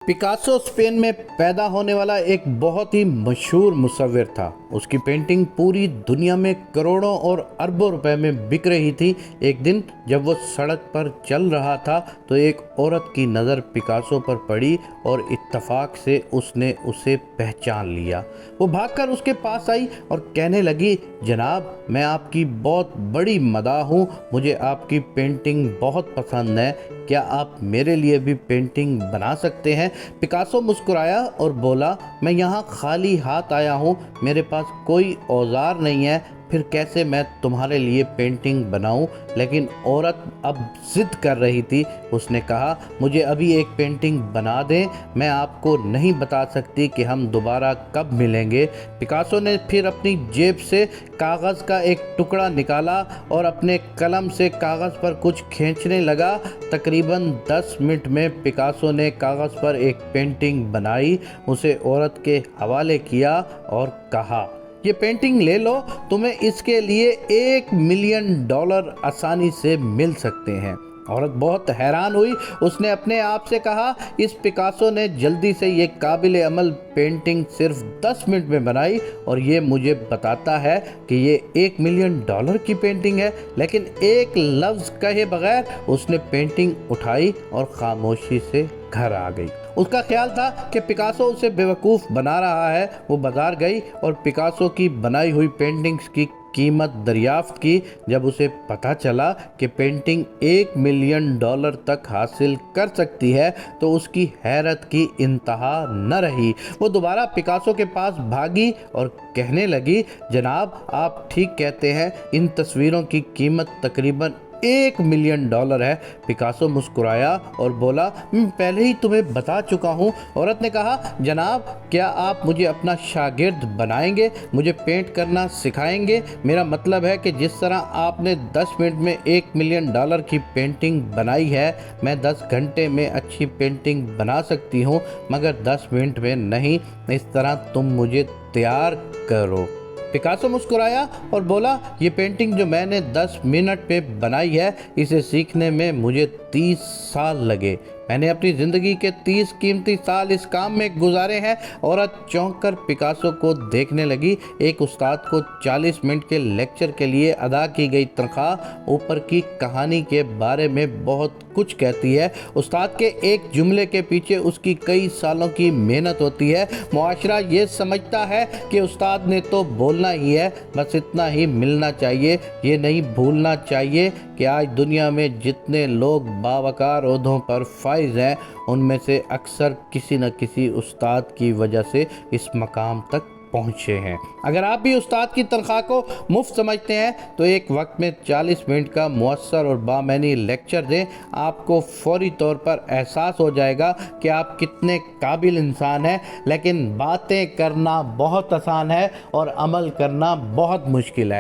Picasso Spain में पैदा होने वाला एक बहुत ही मशहूर मुसव्विर था। उसकी पेंटिंग पूरी दुनिया में करोड़ों और अरबों रुपए में बिक रही थी। एक दिन जब वो सड़क पर चल रहा था तो एक औरत की नज़र पिकासो पर पड़ी और इत्तफाक से उसने उसे पहचान लिया। वो भागकर उसके पास आई और कहने लगी, जनाब, मैं आपकी बहुत बड़ी मदाह हूँ, मुझे आपकी पेंटिंग बहुत पसंद है, क्या आप मेरे लिए भी पेंटिंग बना सकते हैं? पिकासो मुस्कुराया और बोला, मैं यहाँ खाली हाथ आया हूँ, मेरे पास कोई औजार नहीं है, फिर कैसे मैं तुम्हारे लिए पेंटिंग बनाऊं? लेकिन औरत अब जिद कर रही थी। उसने कहा, मुझे अभी एक पेंटिंग बना दें, मैं आपको नहीं बता सकती कि हम दोबारा कब मिलेंगे। पिकासो ने फिर अपनी जेब से कागज़ का एक टुकड़ा निकाला और अपने कलम से कागज़ पर कुछ खींचने लगा। तकरीबन 10 मिनट में पिकासो ने कागज़ पर एक पेंटिंग बनाई, उसे औरत के हवाले किया और कहा, ये पेंटिंग ले लो, तुम्हें इसके लिए $1 मिलियन आसानी से मिल सकते हैं। औरत बहुत हैरान हुई। उसने अपने आप से कहा, इस पिकासो ने जल्दी से ये काबिल अमल पेंटिंग सिर्फ 10 मिनट में बनाई और ये मुझे बताता है कि ये $1 मिलियन की पेंटिंग है। लेकिन एक लफ्ज़ कहे बगैर उसने पेंटिंग उठाई और खामोशी से घर आ गई। उसका ख्याल था कि पिकासो उसे बेवकूफ़ बना रहा है। वो बाजार गई और पिकासो की बनाई हुई पेंटिंग्स की कीमत दरियाफ्त की। जब उसे पता चला कि पेंटिंग $1 मिलियन तक हासिल कर सकती है तो उसकी हैरत की इंतहा न रही। वो दोबारा पिकासो के पास भागी और कहने लगी, जनाब, आप ठीक कहते हैं, इन तस्वीरों की कीमत तकरीबन $1 मिलियन है। पिकासो मुस्कुराया और बोला, मैं पहले ही तुम्हें बता चुका हूँ। औरत ने कहा, जनाब, क्या आप मुझे अपना शागिर्द बनाएंगे, मुझे पेंट करना सिखाएंगे? मेरा मतलब है कि जिस तरह आपने 10 मिनट में $1 मिलियन की पेंटिंग बनाई है, मैं 10 घंटे में अच्छी पेंटिंग बना सकती हूँ, मगर 10 मिनट में नहीं। इस तरह तुम मुझे तैयार करो। पिकासो मुस्कुराया और बोला, ये पेंटिंग जो मैंने 10 मिनट पे बनाई है, इसे सीखने में मुझे 30 साल लगे। मैंने अपनी ज़िंदगी के 30 कीमती साल इस काम में गुजारे हैं। औरत चौंक कर पिकासो को देखने लगी। एक उस्ताद को 40 मिनट के लेक्चर के लिए अदा की गई तनख्वाह ऊपर की कहानी के बारे में बहुत कुछ कहती है। उस्ताद के एक जुमले के पीछे उसकी कई सालों की मेहनत होती है। मुआशरा ये समझता है कि उस्ताद ने तो बोलना ही है, बस इतना ही मिलना चाहिए। ये नहीं भूलना चाहिए कि आज दुनिया में जितने लोग बावकार ओहदों पर फाइज हैं, उनमें से अक्सर किसी न किसी उस्ताद की वजह से इस मकाम तक पहुँचे हैं। अगर आप भी उस्ताद की तनख्वाह को मुफ्त समझते हैं तो एक वक्त में 40 मिनट का मुअस्सर और बामैनी लेक्चर दें। आपको फौरी तौर पर एहसास हो जाएगा कि आप कितने काबिल इंसान हैं। लेकिन बातें करना बहुत आसान है और अमल करना बहुत मुश्किल है।